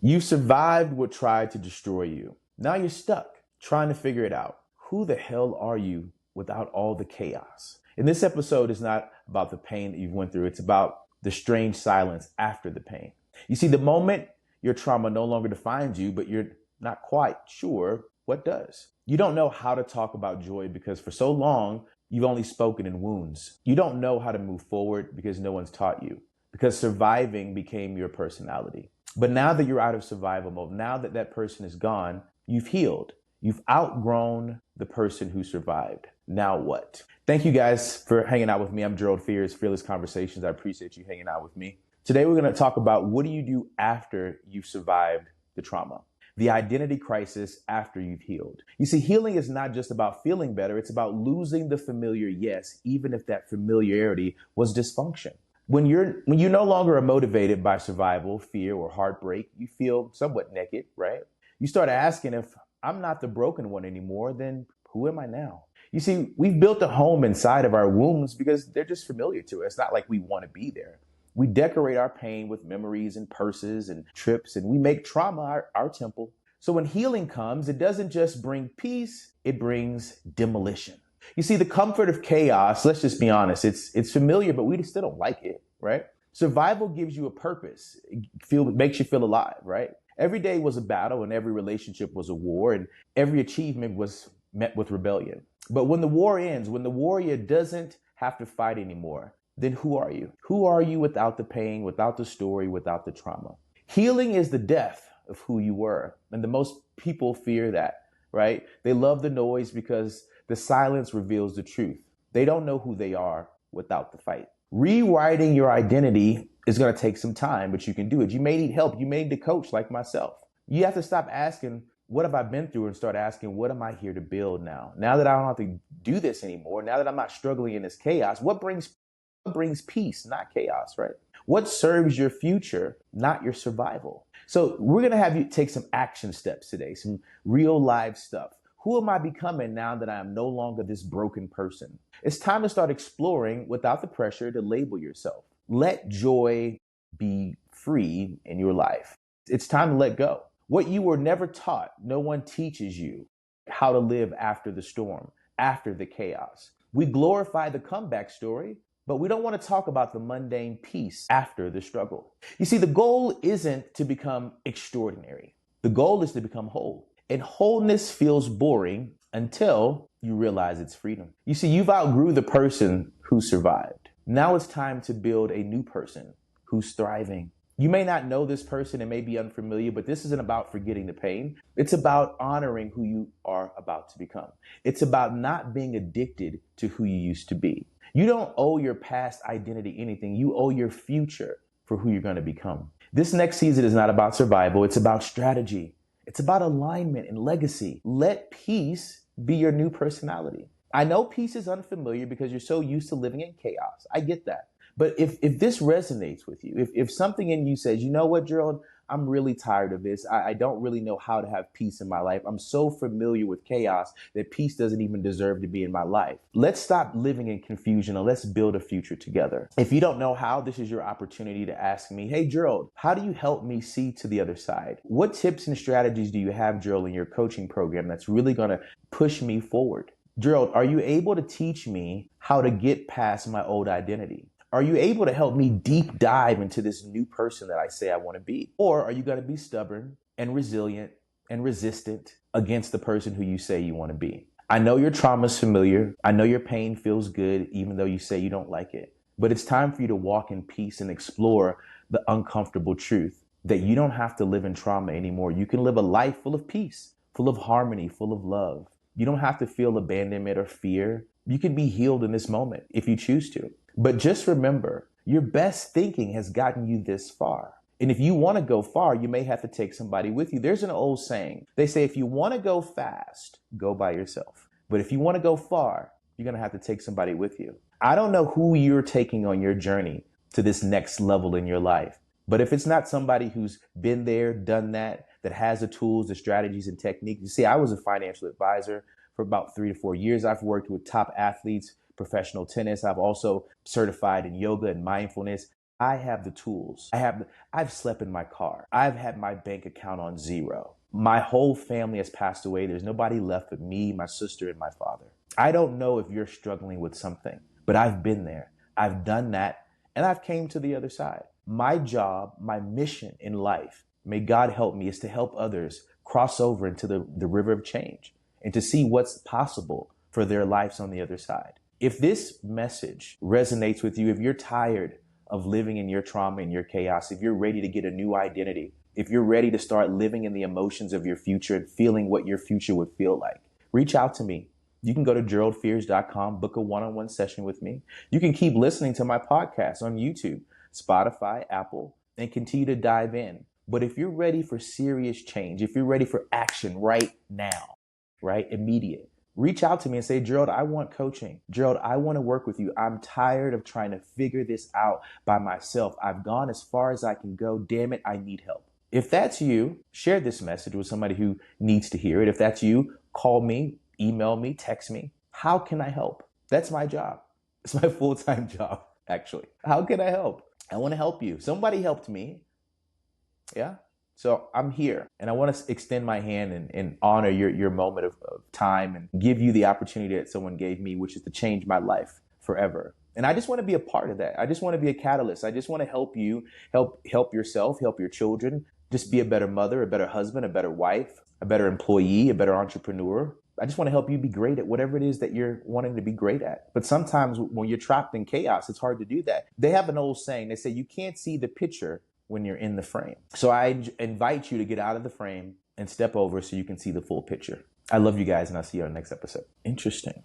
You survived what tried to destroy you. Now you're stuck, trying to figure it out. Who the hell are you without all the chaos? And this episode is not about the pain that you've went through. It's about the strange silence after the pain. You see, the moment your trauma no longer defines you, but you're not quite sure what does. You don't know how to talk about joy because for so long, you've only spoken in wounds. You don't know how to move forward because no one's taught you, because surviving became your personality. But now that you're out of survival mode, now that that person is gone, you've healed. You've outgrown the person who survived. Now what? Thank you guys for hanging out with me. I'm Gerald Fears, Fearless Conversations. I appreciate you hanging out with me. Today, we're going to talk about what do you do after you've survived the trauma, the identity crisis after you've healed. You see, healing is not just about feeling better. It's about losing the familiar yes, even if that familiarity was dysfunction. When you no longer are motivated by survival, fear, or heartbreak, you feel somewhat naked, right? You start asking, if I'm not the broken one anymore, then who am I now? You see, we've built a home inside of our wounds because they're just familiar to us. It's not like we want to be there. We decorate our pain with memories and purses and trips, and we make trauma our temple. So when healing comes, it doesn't just bring peace, it brings demolition. You see, the comfort of chaos, let's just be honest, it's familiar, but we still don't like it, right? Survival gives you a purpose. It makes you feel alive, right? Every day was a battle and every relationship was a war and every achievement was met with rebellion. But when the war ends, when the warrior doesn't have to fight anymore, then who are you? Who are you without the pain, without the story, without the trauma? Healing is the death of who you were. And the most people fear that, right? They love the noise because the silence reveals the truth. They don't know who they are without the fight. Rewriting your identity is going to take some time, but you can do it. You may need help. You may need a coach like myself. You have to stop asking, what have I been through? And start asking, what am I here to build now? Now that I don't have to do this anymore, now that I'm not struggling in this chaos, what brings peace, not chaos, right? What serves your future, not your survival? So we're going to have you take some action steps today, some real live stuff. Who am I becoming now that I am no longer this broken person? It's time to start exploring without the pressure to label yourself. Let joy be free in your life. It's time to let go. What you were never taught, no one teaches you how to live after the storm, after the chaos. We glorify the comeback story, but we don't want to talk about the mundane peace after the struggle. You see, the goal isn't to become extraordinary. The goal is to become whole. And wholeness feels boring until you realize it's freedom. You see, you've outgrew the person who survived. Now it's time to build a new person who's thriving. You may not know this person, it may be unfamiliar, but this isn't about forgetting the pain. It's about honoring who you are about to become. It's about not being addicted to who you used to be. You don't owe your past identity anything. You owe your future for who you're going to become. This next season is not about survival. It's about strategy. It's about alignment and legacy. Let peace be your new personality. I know peace is unfamiliar because you're so used to living in chaos. I get that. But if this resonates with you, if something in you says, you know what, Gerald, I'm really tired of this. I don't really know how to have peace in my life. I'm so familiar with chaos that peace doesn't even deserve to be in my life. Let's stop living in confusion and let's build a future together. If you don't know how, this is your opportunity to ask me, hey, Gerald, how do you help me see to the other side? What tips and strategies do you have, Gerald, in your coaching program that's really going to push me forward? Gerald, are you able to teach me how to get past my old identity? Are you able to help me deep dive into this new person that I say I want to be? Or are you going to be stubborn and resilient and resistant against the person who you say you want to be? I know your trauma is familiar. I know your pain feels good, even though you say you don't like it. But it's time for you to walk in peace and explore the uncomfortable truth that you don't have to live in trauma anymore. You can live a life full of peace, full of harmony, full of love. You don't have to feel abandonment or fear. You can be healed in this moment if you choose to. But just remember, your best thinking has gotten you this far. And if you want to go far, you may have to take somebody with you. There's an old saying. They say, if you want to go fast, go by yourself. But if you want to go far, you're going to have to take somebody with you. I don't know who you're taking on your journey to this next level in your life. But if it's not somebody who's been there, done that, that has the tools, the strategies and techniques. You see, I was a financial advisor for about 3 to 4 years. I've worked with top athletes, professional tennis. I've also certified in yoga and mindfulness. I have the tools. I've slept in my car. I've had my bank account on zero. My whole family has passed away. There's nobody left but me, my sister, and my father. I don't know if you're struggling with something, but I've been there. I've done that, and I've came to the other side. My job, my mission in life, may God help me, is to help others cross over into the river of change and to see what's possible for their lives on the other side. If this message resonates with you, if you're tired of living in your trauma and your chaos, if you're ready to get a new identity, if you're ready to start living in the emotions of your future and feeling what your future would feel like, reach out to me. You can go to geraldfears.com, book a one-on-one session with me. You can keep listening to my podcast on YouTube, Spotify, Apple, and continue to dive in. But if you're ready for serious change, if you're ready for action right now, right, immediate, reach out to me and say, Gerald, I want coaching. Gerald, I want to work with you. I'm tired of trying to figure this out by myself. I've gone as far as I can go. Damn it, I need help. If that's you, share this message with somebody who needs to hear it. If that's you, call me, email me, text me. How can I help? That's my job. It's my full-time job, actually. How can I help? I want to help you. Somebody helped me. Yeah. So I'm here, and I want to extend my hand and honor your moment of time and give you the opportunity that someone gave me, which is to change my life forever. And I just want to be a part of that. I just want to be a catalyst. I just want to help you, help yourself, help your children, just be a better mother, a better husband, a better wife, a better employee, a better entrepreneur. I just want to help you be great at whatever it is that you're wanting to be great at. But sometimes when you're trapped in chaos, it's hard to do that. They have an old saying. They say you can't see the picture when you're in the frame. So I invite you to get out of the frame and step over so you can see the full picture. I love you guys, and I'll see you on the next episode. Interesting.